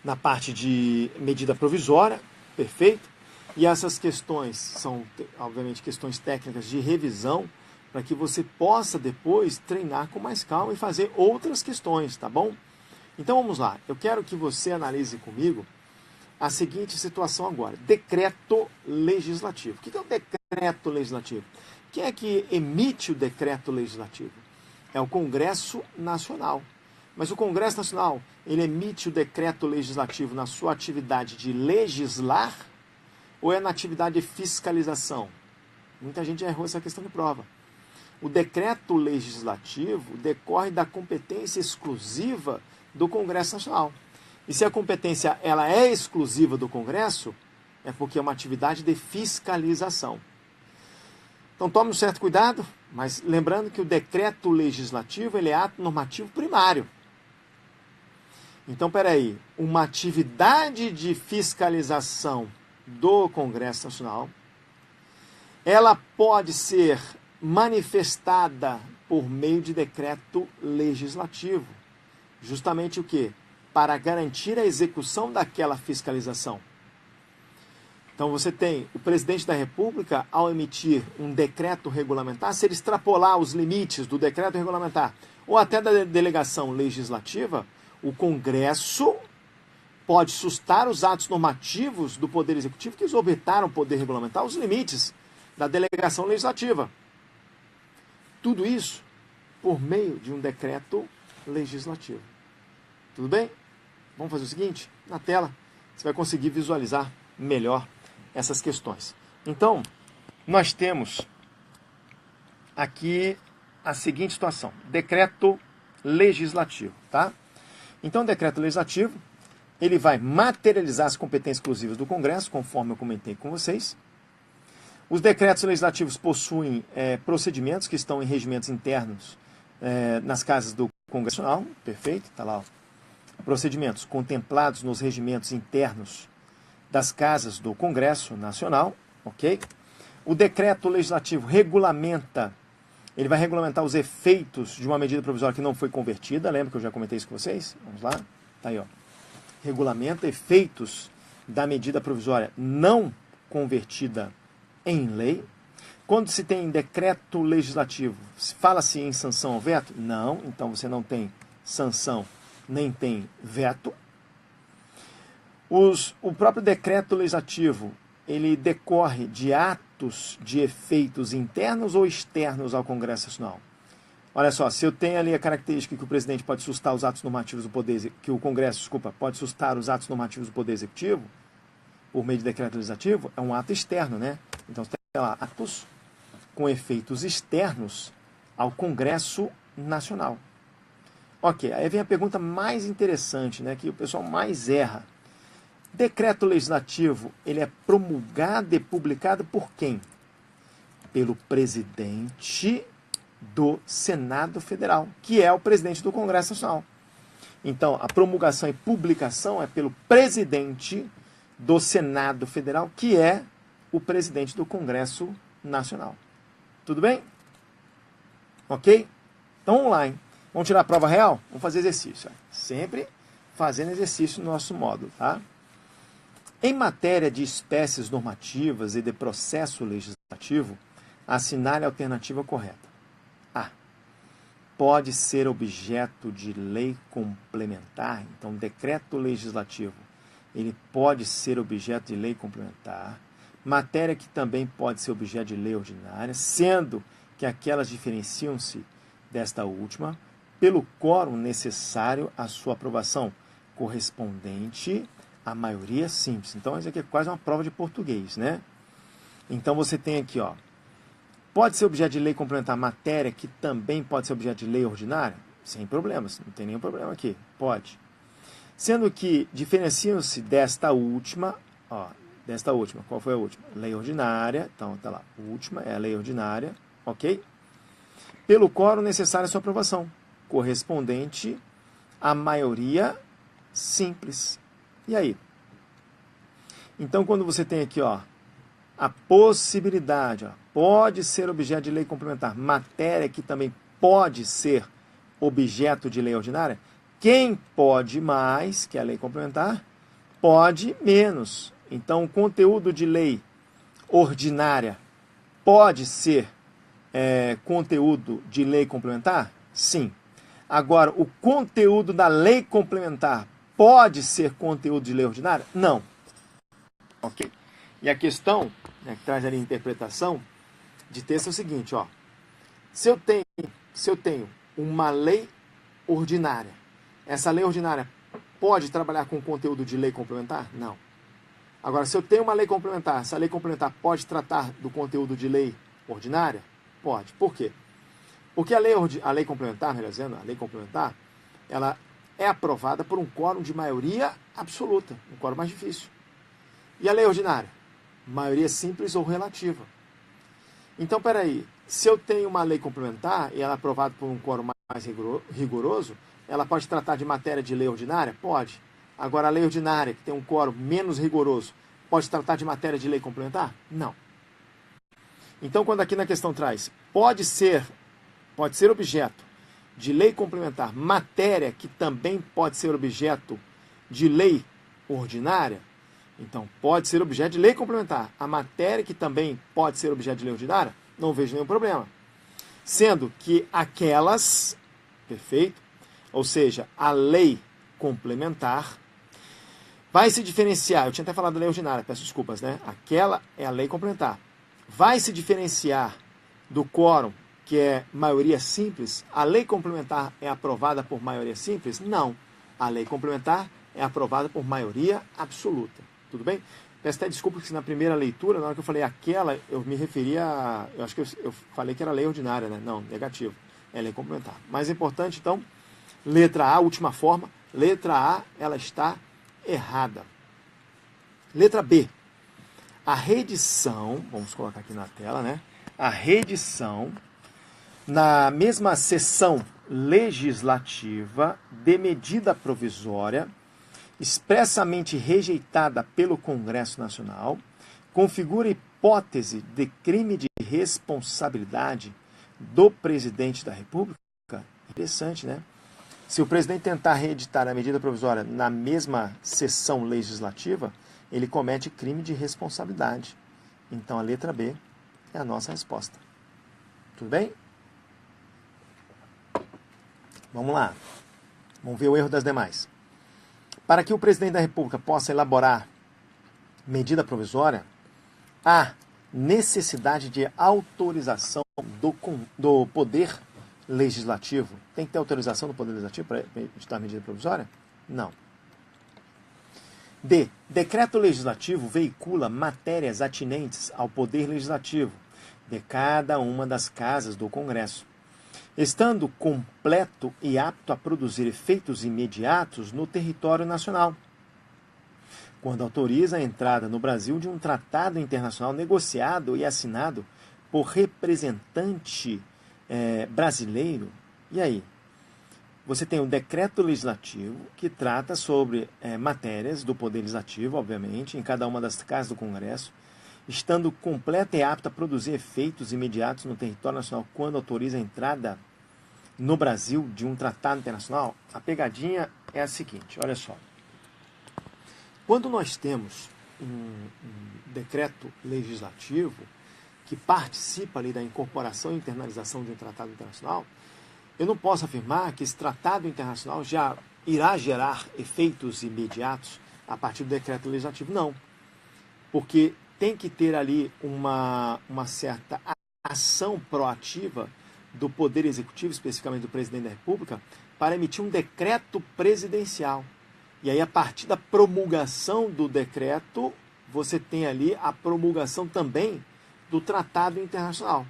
na parte de medida provisória, perfeito? E essas questões são, obviamente, questões técnicas de revisão, para que você possa depois treinar com mais calma e fazer outras questões, tá bom? Então vamos lá, eu quero que você analise comigo a seguinte situação agora. Decreto legislativo. O que é o decreto legislativo? Quem é que emite o decreto legislativo? É o Congresso Nacional. Mas o Congresso Nacional, ele emite o decreto legislativo na sua atividade de legislar ou é na atividade de fiscalização? Muita gente errou essa questão de prova. O decreto legislativo decorre da competência exclusiva do Congresso Nacional. E se a competência ela é exclusiva do Congresso, é porque é uma atividade de fiscalização. Então tome um certo cuidado, mas lembrando que o decreto legislativo ele é ato normativo primário. Então, peraí, uma atividade de fiscalização do Congresso Nacional, ela pode ser manifestada por meio de decreto legislativo. Justamente o quê? Para garantir a execução daquela fiscalização. Então você tem o presidente da República, ao emitir um decreto regulamentar, se ele extrapolar os limites do decreto regulamentar ou até da delegação legislativa, o Congresso pode sustar os atos normativos do Poder Executivo que exorbitaram o poder regulamentar, os limites da delegação legislativa. Tudo isso por meio de um decreto legislativo. Tudo bem? Vamos fazer o seguinte? Na tela você vai conseguir visualizar melhor essas questões. Então, nós temos aqui a seguinte situação. Decreto legislativo, tá? Então, o decreto legislativo, ele vai materializar as competências exclusivas do Congresso, conforme eu comentei com vocês. Os decretos legislativos possuem procedimentos que estão em regimentos internos nas casas do Congresso Nacional, perfeito, está lá, ó. Procedimentos contemplados nos regimentos internos das casas do Congresso Nacional, ok? O decreto legislativo ele vai regulamentar os efeitos de uma medida provisória que não foi convertida, lembra que eu já comentei isso com vocês? Vamos lá, tá aí, ó. Regulamenta efeitos da medida provisória não convertida em lei. Quando se tem decreto legislativo, fala-se em sanção ou veto? Não, então você não tem sanção nem tem veto. O próprio decreto legislativo, ele decorre de atos de efeitos internos ou externos ao Congresso Nacional. Olha só, se eu tenho ali a característica que o presidente pode sustar os atos normativos do Poder, que o Congresso, pode sustar os atos normativos do Poder Executivo, por meio de decreto legislativo, é um ato externo, né? Então, você tem lá atos com efeitos externos ao Congresso Nacional. Ok, aí vem a pergunta mais interessante, né, que o pessoal mais erra. Decreto legislativo, ele é promulgado e publicado por quem? Pelo presidente do Senado Federal, que é o presidente do Congresso Nacional. Então, a promulgação e publicação é pelo presidente do Senado Federal, que é o presidente do Congresso Nacional. Tudo bem? Ok? Então vamos lá, hein? Vamos tirar a prova real? Vamos fazer exercício. Sempre fazendo exercício no nosso módulo, tá? Em matéria de espécies normativas e de processo legislativo, assinale a alternativa correta. A. Pode ser objeto de lei complementar. Então, decreto legislativo, ele pode ser objeto de lei complementar. Matéria que também pode ser objeto de lei ordinária, sendo que aquelas diferenciam-se desta última pelo quórum necessário à sua aprovação, correspondente à maioria simples. Então, isso aqui é quase uma prova de português, né? Então, você tem aqui, ó, pode ser objeto de lei complementar matéria que também pode ser objeto de lei ordinária? Sem problemas, não tem nenhum problema aqui. Pode. Sendo que diferenciam-se desta última, ó, desta última. Qual foi a última? Lei ordinária. Então, tá lá. A última é a lei ordinária, ok? Pelo quórum necessário à sua aprovação, correspondente à maioria simples. E aí? Então, quando você tem aqui, ó, a possibilidade, ó, pode ser objeto de lei complementar, matéria que também pode ser objeto de lei ordinária, quem pode mais, que é a lei complementar, pode menos. Então, o conteúdo de lei ordinária pode ser conteúdo de lei complementar? Sim. Agora, o conteúdo da lei complementar pode ser conteúdo de lei ordinária? Não. Ok? E a questão, né, que traz ali a interpretação de texto é o seguinte, ó. Se eu tenho uma lei ordinária, essa lei ordinária pode trabalhar com conteúdo de lei complementar? Não. Agora, se eu tenho uma lei complementar, essa lei complementar pode tratar do conteúdo de lei ordinária? Pode. Por quê? Porque a lei complementar, melhor dizendo, a lei complementar, ela é aprovada por um quórum de maioria absoluta, um quórum mais difícil. E a lei ordinária? Maioria simples ou relativa. Então, peraí, se eu tenho uma lei complementar e ela é aprovada por um quórum mais rigoroso, ela pode tratar de matéria de lei ordinária? Pode. Agora, a lei ordinária, que tem um quórum menos rigoroso, pode tratar de matéria de lei complementar? Não. Então, quando aqui na questão traz, pode ser objeto de lei complementar, matéria que também pode ser objeto de lei ordinária, então pode ser objeto de lei complementar. A matéria que também pode ser objeto de lei ordinária, não vejo nenhum problema. Sendo que aquelas, perfeito, ou seja, a lei complementar, vai se diferenciar, eu tinha até falado da lei ordinária, peço desculpas, né? Aquela é a lei complementar. Vai se diferenciar do quórum, que é maioria simples? A lei complementar é aprovada por maioria simples? Não. A lei complementar é aprovada por maioria absoluta. Tudo bem? Peço até desculpas que na primeira leitura, na hora que eu falei aquela, eu me referia a... Eu acho que eu falei que era lei ordinária, né? Não, negativo. É lei complementar. Mais importante, então, letra A, última forma. Letra A, ela está errada. Letra B. A redição, vamos colocar aqui na tela, né? A redição, na mesma sessão legislativa de medida provisória, expressamente rejeitada pelo Congresso Nacional, configura hipótese de crime de responsabilidade do presidente da República? Interessante, né? Se o presidente tentar reeditar a medida provisória na mesma sessão legislativa, ele comete crime de responsabilidade. Então, a letra B é a nossa resposta. Tudo bem? Vamos lá. Vamos ver o erro das demais. Para que o presidente da República possa elaborar medida provisória, há necessidade de autorização do Poder Legislativo. Tem que ter autorização do Poder Legislativo para editar medida provisória? Não. D. Decreto legislativo veicula matérias atinentes ao Poder Legislativo de cada uma das casas do Congresso, estando completo e apto a produzir efeitos imediatos no território nacional, quando autoriza a entrada no Brasil de um tratado internacional negociado e assinado por representante brasileiro. E aí? você tem um decreto legislativo que trata sobre matérias do Poder Legislativo, obviamente, em cada uma das casas do Congresso, estando completa e apta a produzir efeitos imediatos no território nacional quando autoriza a entrada no Brasil de um tratado internacional. A pegadinha é a seguinte, olha só. Quando nós temos um decreto legislativo que participa ali da incorporação e internalização de um tratado internacional, eu não posso afirmar que esse tratado internacional já irá gerar efeitos imediatos a partir do decreto legislativo. Não, porque tem que ter ali uma certa ação proativa do Poder Executivo, especificamente do Presidente da República, para emitir um decreto presidencial. E aí, a partir da promulgação do decreto, você tem ali a promulgação também do Tratado Internacional.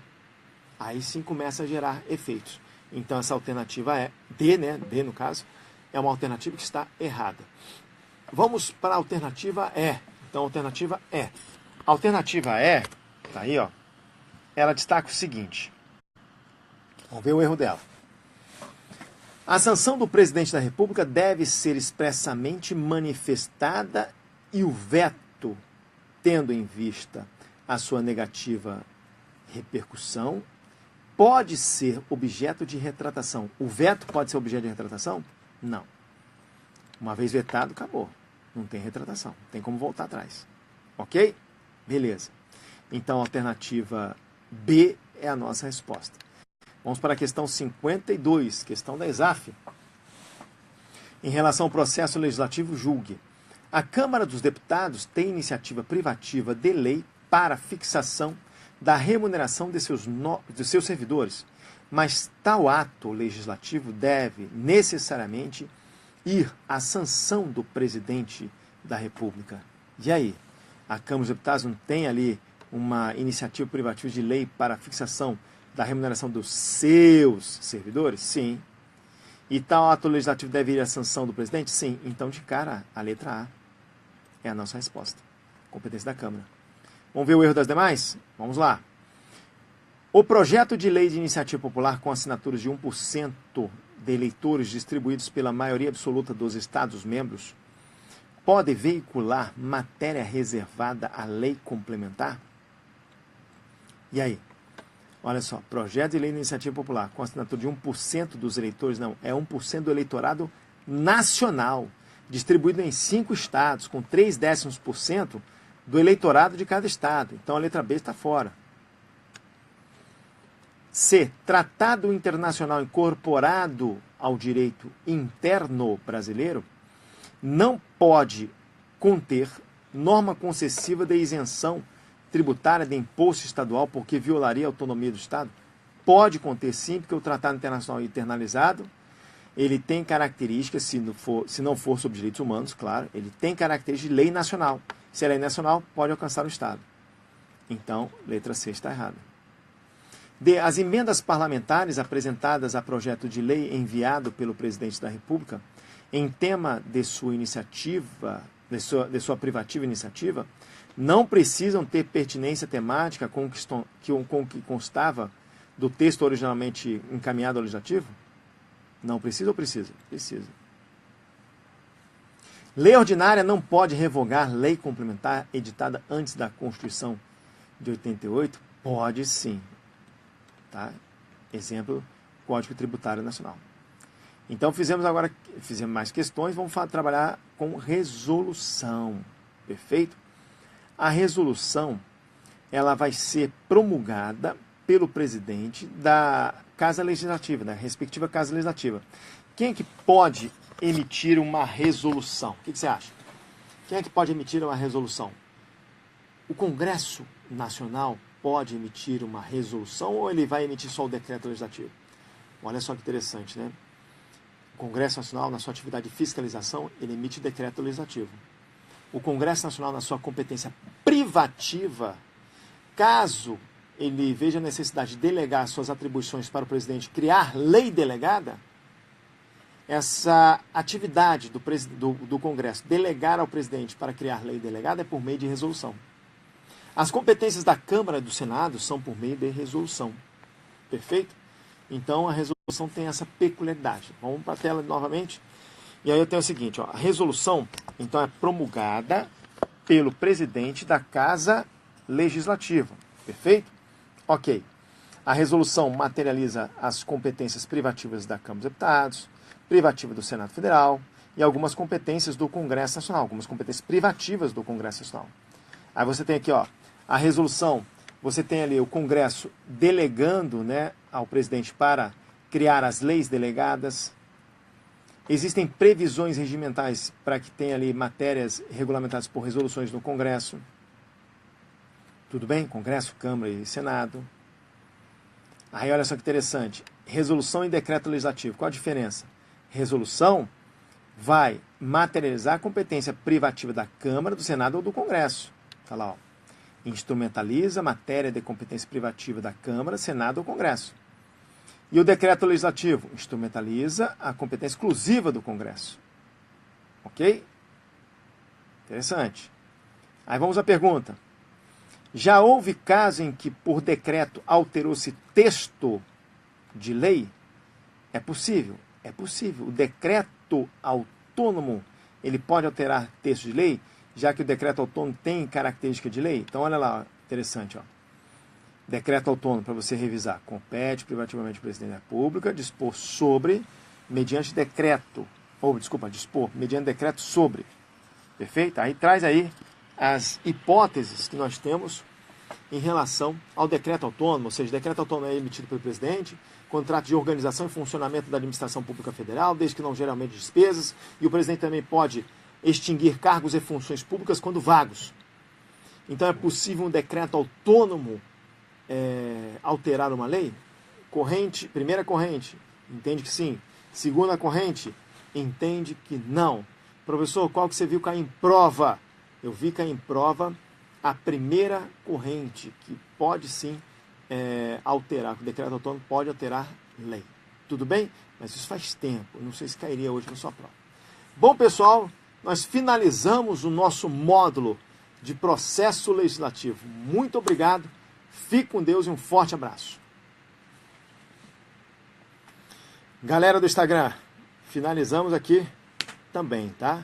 Aí sim começa a gerar efeitos. Então, essa alternativa é D, né? D, no caso, é uma alternativa que está errada. Vamos para a alternativa E. Então, a alternativa E. A alternativa E, tá aí, ó. Ela destaca o seguinte. Vamos ver o erro dela. A sanção do presidente da República deve ser expressamente manifestada e o veto, tendo em vista a sua negativa repercussão, pode ser objeto de retratação. O veto pode ser objeto de retratação? Não. Uma vez vetado, acabou. Não tem retratação. Não tem como voltar atrás. Ok? Beleza. Então, a alternativa B é a nossa resposta. Vamos para a questão 52, questão da ESAF. Em relação ao processo legislativo, julgue. A Câmara dos Deputados tem iniciativa privativa de lei para fixação da remuneração de seus servidores, mas tal ato legislativo deve necessariamente ir à sanção do presidente da República. E aí? A Câmara dos Deputados não tem ali uma iniciativa privativa de lei para fixação da remuneração dos seus servidores? Sim. E tal ato legislativo deve ir à sanção do presidente? Sim. Então, de cara, a letra A é a nossa resposta. Competência da Câmara. Vamos ver o erro das demais? Vamos lá. O projeto de lei de iniciativa popular com assinaturas de 1% de eleitores distribuídos pela maioria absoluta dos Estados-membros pode veicular matéria reservada à lei complementar? E aí? Olha só, projeto de lei de iniciativa popular com assinatura de 1% dos eleitores, não, é 1% do eleitorado nacional, distribuído em 5 estados, com 0,3% do eleitorado de cada estado. Então, a letra B está fora. C. Tratado internacional incorporado ao direito interno brasileiro não pode conter norma concessiva de isenção tributária de imposto estadual porque violaria a autonomia do Estado? Pode conter sim, porque o Tratado Internacional Internalizado, ele tem características, se não for sobre direitos humanos, claro, ele tem características de lei nacional. Se é lei nacional, pode alcançar o Estado. Então, letra C está errada. D. As emendas parlamentares apresentadas a projeto de lei enviado pelo Presidente da República em tema de sua iniciativa, de sua privativa iniciativa, não precisam ter pertinência temática com o que constava do texto originalmente encaminhado ao legislativo? Não precisa ou precisa? Precisa. Lei ordinária não pode revogar lei complementar editada antes da Constituição de 88? Pode sim. Tá? Exemplo, Código Tributário Nacional. Então, fizemos mais questões, vamos trabalhar com resolução. Perfeito? A resolução, ela vai ser promulgada pelo presidente da Casa Legislativa, da respectiva Casa Legislativa. Quem é que pode emitir uma resolução? O que você acha? Quem é que pode emitir uma resolução? O Congresso Nacional pode emitir uma resolução ou ele vai emitir só o decreto legislativo? Olha só que interessante, né? O Congresso Nacional, na sua atividade de fiscalização, ele emite decreto legislativo. O Congresso Nacional, na sua competência privativa, caso ele veja a necessidade de delegar suas atribuições para o presidente criar lei delegada, essa atividade do Congresso, delegar ao presidente para criar lei delegada, é por meio de resolução. As competências da Câmara e do Senado são por meio de resolução. Perfeito? Então, a resolução resolução tem essa peculiaridade. Vamos para a tela novamente. E aí eu tenho o seguinte, ó, a resolução, então, é promulgada pelo presidente da Casa Legislativa. Perfeito? Ok. A resolução materializa as competências privativas da Câmara dos Deputados, privativa do Senado Federal e algumas competências do Congresso Nacional, algumas competências privativas do Congresso Nacional. Aí você tem aqui, ó, a resolução, você tem ali o Congresso delegando, né, ao presidente para criar as leis delegadas. Existem previsões regimentais para que tenha ali matérias regulamentadas por resoluções no Congresso. Tudo bem? Congresso, Câmara e Senado. Aí olha só que interessante. Resolução e decreto legislativo. Qual a diferença? Resolução vai materializar a competência privativa da Câmara, do Senado ou do Congresso. Está lá, ó. Instrumentaliza a matéria de competência privativa da Câmara, Senado ou Congresso. E o decreto legislativo instrumentaliza a competência exclusiva do Congresso. Ok? Interessante. Aí vamos à pergunta. Já houve caso em que por decreto alterou-se texto de lei? É possível? É possível. O decreto autônomo, ele pode alterar texto de lei, já que o decreto autônomo tem característica de lei? Então olha lá, interessante, ó. Decreto autônomo, para você revisar, compete privativamente ao presidente da República dispor sobre, mediante decreto, dispor, mediante decreto sobre. Perfeito? Aí traz aí as hipóteses que nós temos em relação ao decreto autônomo, ou seja, decreto autônomo é emitido pelo presidente, contrato de organização e funcionamento da administração pública federal, desde que não geralmente despesas, e o presidente também pode extinguir cargos e funções públicas quando vagos. Então é possível um decreto autônomo alterar uma lei? Corrente, primeira corrente, entende que sim. Segunda corrente, entende que não. Professor, qual que você viu cair em prova? Eu vi cair em prova a primeira corrente, que pode sim alterar, o decreto autônomo pode alterar lei. Tudo bem? Mas isso faz tempo, não sei se cairia hoje na sua prova. Bom, pessoal, nós finalizamos o nosso módulo de processo legislativo. Muito obrigado. Fique com Deus e um forte abraço. Galera do Instagram, finalizamos aqui também, tá?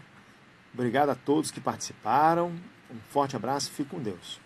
Obrigado a todos que participaram. Um forte abraço, fique com Deus.